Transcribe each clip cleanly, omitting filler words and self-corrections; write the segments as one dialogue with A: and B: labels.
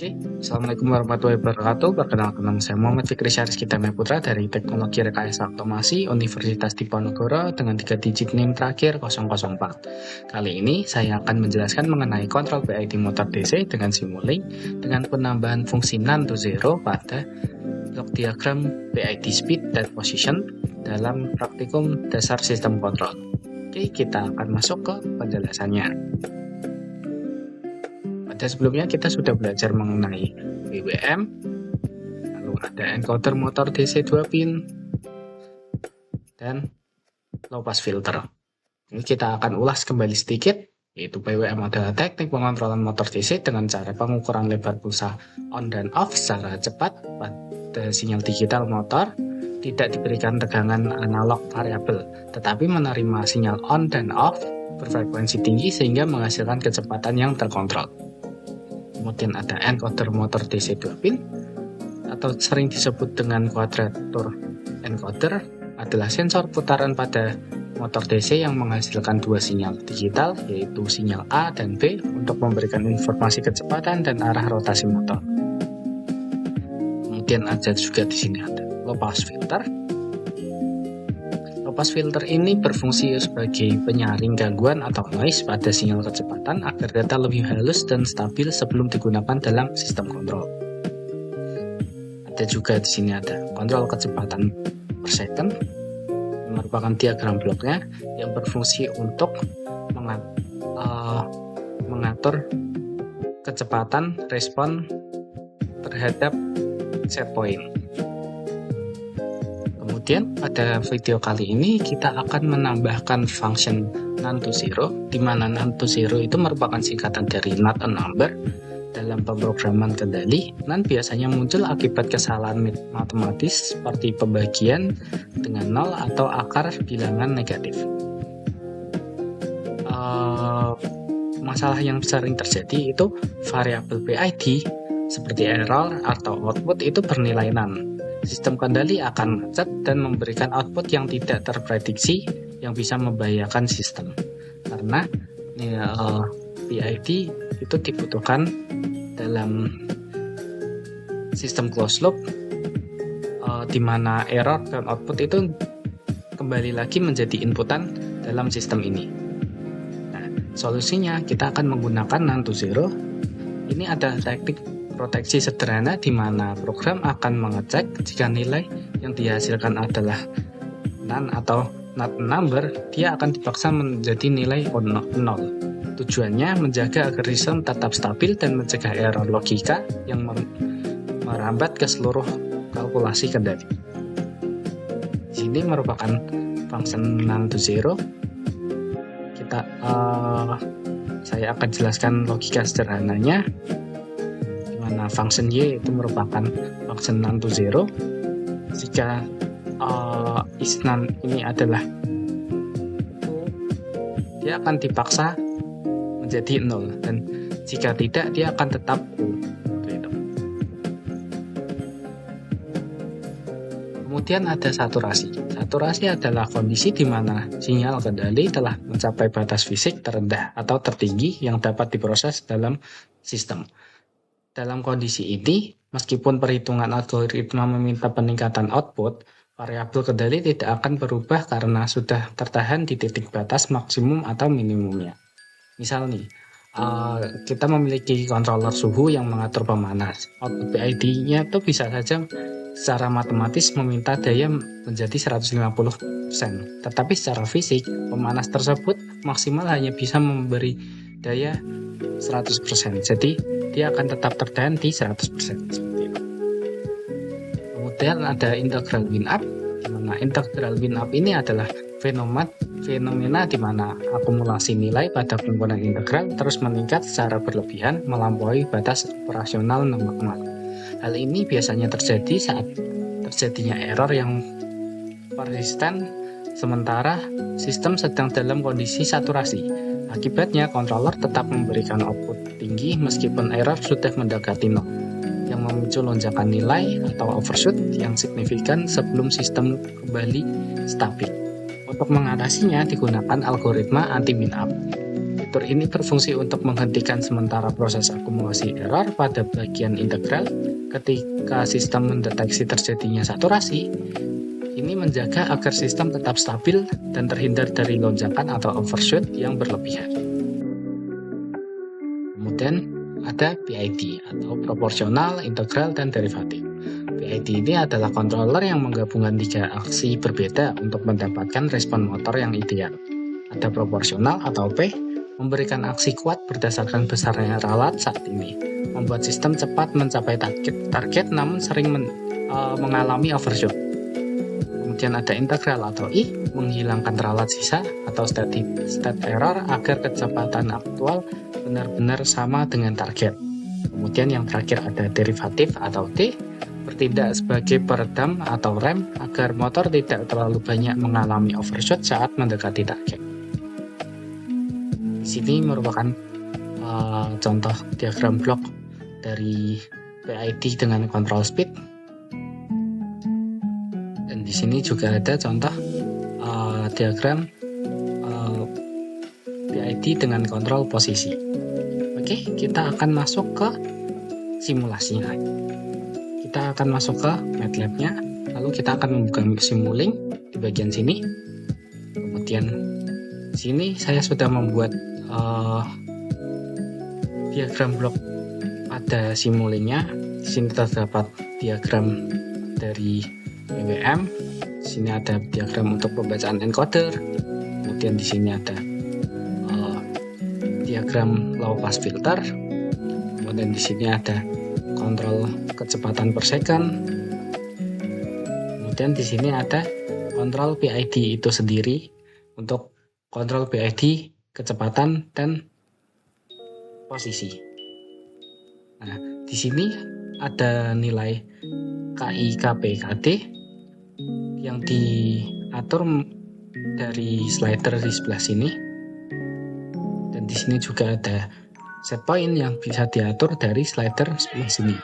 A: Oke, Assalamualaikum warahmatullahi wabarakatuh. Perkenalkan nama saya Muhammad Fikri Syariski Damai Putra dari Teknologi Rekayasa Otomasi Universitas Diponegoro dengan 3 digit NIM terakhir 004. Kali ini saya akan menjelaskan mengenai kontrol PID motor DC dengan Simulink dengan penambahan fungsi None to Zero pada block diagram PID speed dan position dalam praktikum dasar sistem kontrol. Oke, kita akan masuk ke penjelasannya. Sebelumnya kita sudah belajar mengenai BWM, lalu ada encoder motor DC 2 pin, dan low pass filter. Ini kita akan ulas kembali sedikit, yaitu BWM adalah teknik pengontrolan motor DC dengan cara pengukuran lebar pulsa on dan off secara cepat pada sinyal digital motor, tidak diberikan tegangan analog variabel, tetapi menerima sinyal on dan off berfrekuensi tinggi sehingga menghasilkan kecepatan yang terkontrol. Kemudian ada encoder motor DC 2 pin atau sering disebut dengan kuadratur encoder, adalah sensor putaran pada motor DC yang menghasilkan dua sinyal digital, yaitu sinyal A dan B untuk memberikan informasi kecepatan dan arah rotasi motor. Kemudian ada juga di sini ada low pass filter. Low pass filter ini berfungsi sebagai penyaring gangguan atau noise pada sinyal kecepatan agar data lebih halus dan stabil sebelum digunakan dalam sistem kontrol. Ada juga di sini ada kontrol kecepatan per second, yang merupakan diagram bloknya yang berfungsi untuk mengatur kecepatan respon terhadap set point. Kemudian pada video kali ini kita akan menambahkan function None to Zero, di mana None to Zero itu merupakan singkatan dari not a number. Dalam pemrograman kendali, None biasanya muncul akibat kesalahan matematis seperti pembagian dengan nol atau akar bilangan negatif. Masalah yang sering terjadi itu variabel PID seperti error atau output itu bernilai none. Sistem kendali akan ngecek dan memberikan output yang tidak terprediksi yang bisa membahayakan sistem. Karena PID itu dibutuhkan dalam sistem closed loop, di mana error dan output itu kembali lagi menjadi inputan dalam sistem ini. Nah, solusinya kita akan menggunakan None to Zero. Ini ada teknik proteksi sederhana di mana program akan mengecek jika nilai yang dihasilkan adalah none atau not number, dia akan dipaksa menjadi nilai 0. Tujuannya menjaga agar sistem tetap stabil dan mencegah error logika yang merambat ke seluruh kalkulasi kendali. Ini merupakan function None to Zero. Saya akan jelaskan logika sederhananya. Nah, function Y itu merupakan function None to Zero. Jika is none ini adalah, dia akan dipaksa menjadi 0, dan jika tidak dia akan tetap U. Kemudian ada saturasi. Saturasi adalah kondisi di mana sinyal kendali telah mencapai batas fisik terendah atau tertinggi yang dapat diproses dalam sistem. Dalam kondisi ini, meskipun perhitungan algoritma meminta peningkatan output, variabel kendali tidak akan berubah karena sudah tertahan di titik batas maksimum atau minimumnya. Misal nih, kita memiliki controller suhu yang mengatur pemanas. Output PID-nya itu bisa saja secara matematis meminta daya menjadi 150%. Tetapi secara fisik, pemanas tersebut maksimal hanya bisa memberi daya 100%. Jadi dia akan tetap tertahan di 100% seperti itu. Kemudian ada integral win up, di mana integral win up ini adalah fenomena di mana akumulasi nilai pada komponen integral terus meningkat secara berlebihan melampaui batas operasional normal. Hal ini biasanya terjadi saat terjadinya error yang persisten sementara sistem sedang dalam kondisi saturasi. Akibatnya, controller tetap memberikan output tinggi meskipun error sudah mendekati 0, yang memicu lonjakan nilai atau overshoot yang signifikan sebelum sistem kembali stabil. Untuk mengatasinya digunakan algoritma anti min up. fitur ini berfungsi untuk menghentikan sementara proses akumulasi error pada bagian integral ketika sistem mendeteksi terjadinya saturasi. Ini menjaga agar sistem tetap stabil dan terhindar dari lonjakan atau overshoot yang berlebihan. Kemudian ada PID atau proporsional, integral, dan derivatif. PID ini adalah controller yang menggabungkan 3 aksi berbeda untuk mendapatkan respon motor yang ideal. Ada proporsional atau P, memberikan aksi kuat berdasarkan besarnya ralat saat ini, membuat sistem cepat mencapai target namun sering mengalami overshoot. Kemudian ada integral atau I, menghilangkan ralat sisa atau state error agar kecepatan aktual benar-benar sama dengan target. Kemudian yang terakhir ada derivatif atau T, bertindak sebagai peredam atau rem agar motor tidak terlalu banyak mengalami overshoot saat mendekati target. Di sini merupakan contoh diagram blok dari PID dengan control speed. Dan di sini juga ada contoh diagram PID dengan kontrol posisi. Oke, kita akan masuk ke simulasinya. Kita akan masuk ke MATLAB-nya, lalu kita akan membuka Simulink di bagian sini. Kemudian di sini saya sudah membuat diagram blok pada Simulink-nya. Di sini terdapat diagram dari BWM. Di sini ada diagram untuk pembacaan encoder. Kemudian di sini ada diagram low pass filter. Kemudian di sini ada kontrol kecepatan per second. Kemudian di sini ada kontrol PID itu sendiri untuk kontrol PID kecepatan dan posisi. Nah, di sini ada nilai KI, KP, KD yang diatur dari slider di sebelah sini. Dan di sini juga ada set point yang bisa diatur dari slider sebelah sini.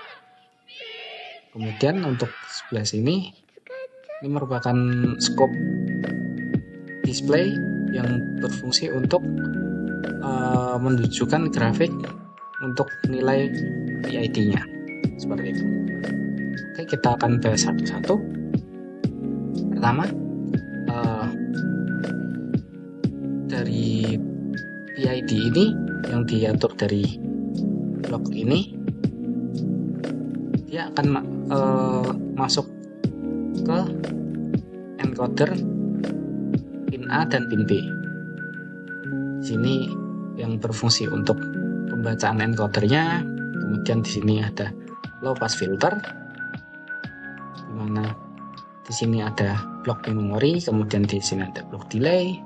A: Kemudian untuk sebelah sini, ini merupakan scope display yang berfungsi untuk menunjukkan grafik untuk nilai PID-nya. Seperti itu. Oke, kita akan bahas satu-satu. Pertama, dari PID ini yang diatur dari blok ini, dia akan masuk ke encoder pin A dan pin B. Sini yang berfungsi untuk pembacaan encodernya. Kemudian di sini ada low pass filter, di mana di sini ada blok memori, kemudian di sini ada blok delay,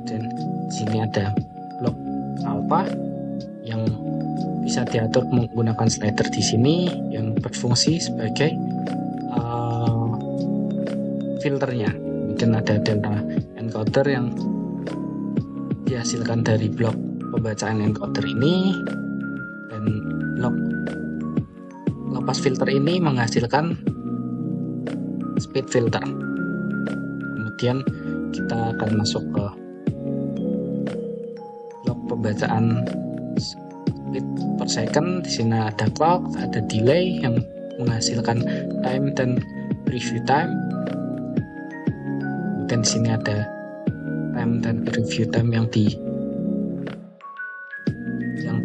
A: dan di sini ada blok alpha yang bisa diatur menggunakan slider di sini yang berfungsi sebagai filternya. Kemudian ada delta encoder yang dihasilkan dari blok pembacaan encoder ini, dan blok low pass filter ini menghasilkan speed filter. Kemudian kita akan masuk ke blok pembacaan speed per second. Di sini ada clock, ada delay yang menghasilkan time dan preview time. Kemudian di sini ada time dan preview time yang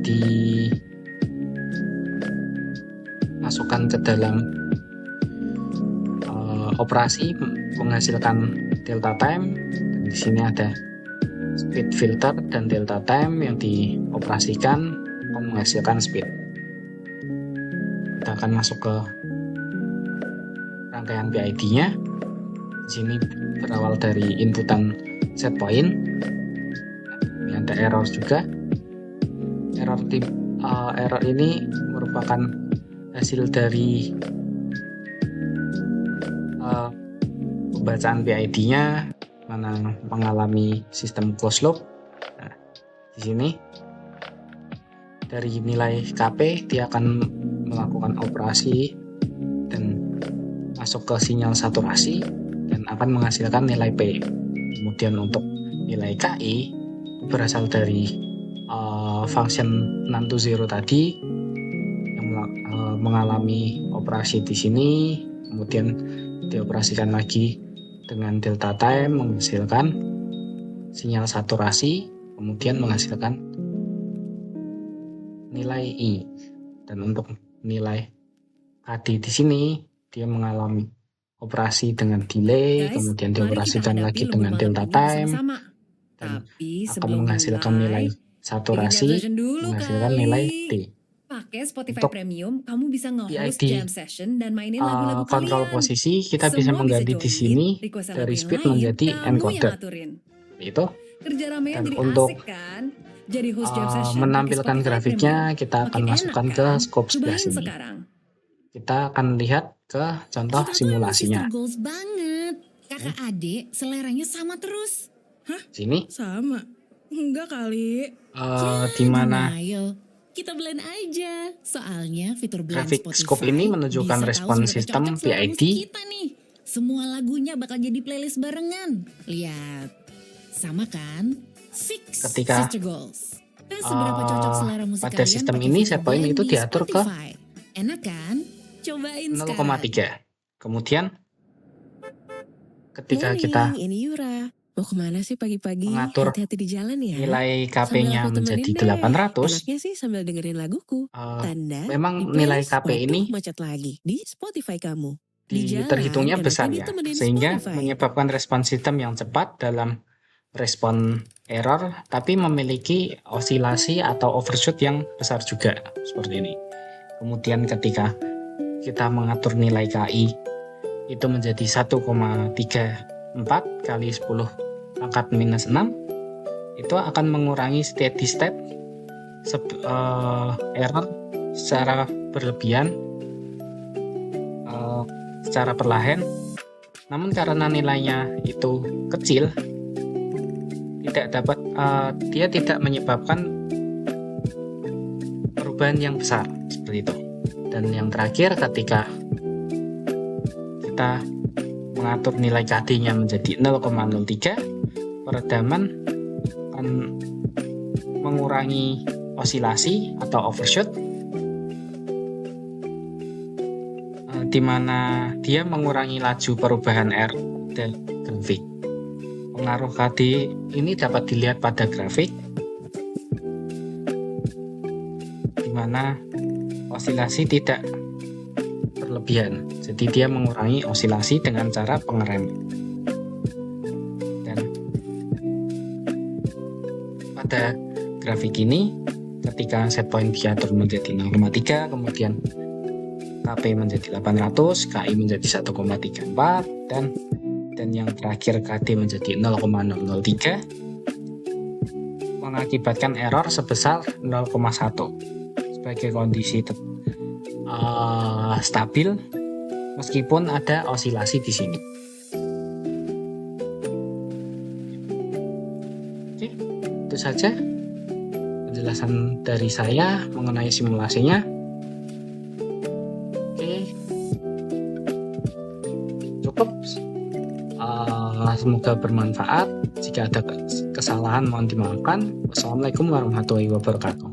A: dimasukkan ke dalam operasi menghasilkan delta time. Dan di sini ada speed filter dan delta time yang dioperasikan menghasilkan speed. Kita akan masuk ke rangkaian PID-nya. Di sini berawal dari inputan set point. Ini ada error juga. Error ini merupakan hasil dari pembacaan PID-nya mana mengalami sistem closed loop. Nah, di sini dari nilai KP dia akan melakukan operasi dan masuk ke sinyal saturasi dan akan menghasilkan nilai P. Kemudian untuk nilai KI berasal dari function none to zero tadi yang mengalami operasi di sini, kemudian dioperasikan lagi dengan delta time menghasilkan sinyal saturasi, kemudian menghasilkan nilai I. Dan untuk nilai KD di sini dia mengalami operasi dengan delay, kemudian dioperasikan lagi dengan delta time, dan akan menghasilkan nilai saturasi, menghasilkan nilai T.
B: Pakai Spotify
A: Untuk
B: Premium, kamu bisa nge-host
A: PID
B: jam session dan mainin lagu-lagu
A: kontrol
B: kalian.
A: posisi kita bisa
B: Semua
A: mengganti di
B: join,
A: sini
B: request lagu
A: dari
B: yang
A: speed
B: lain,
A: menjadi
B: kamu yang
A: encoder.
B: ngaturin.
A: Itu.
B: Kerja ramean
A: Dan
B: jadi
A: untuk
B: asik kan? Jadi host jam session pakai
A: menampilkan
B: Spotify
A: grafiknya
B: Premium.
A: kita akan
B: Makin
A: masukkan
B: enak
A: ke
B: kan?
A: scope sebelah
B: Cobain
A: sini.
B: sekarang.
A: Kita akan lihat ke contoh simulasinya.
C: Sister goals banget. Kakak adik seleranya sama terus.
A: Sini
D: Sama? Enggak kali.
A: di mana
C: Ayo, kita blend aja. Soalnya fitur blend
A: grafik
C: Spotify
A: scope ini menunjukkan
C: bisa tahu
A: respon
C: seberapa
A: sistem
C: cocok selera
A: PID.
C: musik kita nih. Semua lagunya bakal jadi playlist barengan. Lihat, sama kan? Fix
A: Ketika,
C: Sister Goals. Tes seberapa cocok selera musik
A: pada
C: kalian
A: sistem
C: pakai
A: ini
C: fitur
A: set point
C: blend
A: itu
C: di
A: diatur ke
C: Spotify. Enak kan? Cobain sekarang.
A: 0,3. Kemudian ketika
D: Morning,
A: kita
D: ini Yura. Mau kemana sih pagi-pagi?
A: mengatur
D: Hati-hati di jalan ya.
A: nilai
D: Sambil
A: KP-nya
D: aku temenin
A: menjadi
D: deh.
A: 800,
D: Enaknya sih sambil dengerin laguku. Tanda
A: memang
D: di
A: nilai
D: playlist,
A: KP
D: waduh,
A: ini
D: macet lagi di Spotify kamu. Di jalan,
A: terhitungnya
D: enaknya
A: besar ya,
D: ditemenin
A: sehingga
D: Spotify.
A: menyebabkan respon sistem yang cepat dalam respon error, tapi memiliki osilasi atau overshoot yang besar juga, seperti ini. Kemudian ketika kita mengatur nilai KI itu menjadi 1,34 kali 10 pangkat minus 6, itu akan mengurangi steady state error secara berlebihan, secara perlahan. Namun karena nilainya itu kecil, dia tidak menyebabkan perubahan yang besar seperti itu. Dan yang terakhir, ketika kita mengatur nilai KD-nya menjadi 0,03, peredaman akan mengurangi osilasi atau overshoot, di mana dia mengurangi laju perubahan R dan grafik. Pengaruh KD ini dapat dilihat pada grafik, di mana osilasi tidak berlebihan. Jadi dia mengurangi osilasi dengan cara pengerem. Dan pada grafik ini, ketika set point diatur menjadi 0,3, kemudian KP menjadi 800, KI menjadi 1,34, dan yang terakhir KD menjadi 0,003, mengakibatkan error sebesar 0,1 sebagai kondisi stabil meskipun ada osilasi di sini. Oke, itu saja penjelasan dari saya mengenai simulasinya. Oke, cukup. Semoga bermanfaat. Jika ada kesalahan mohon dimaafkan. Wassalamualaikum warahmatullahi wabarakatuh.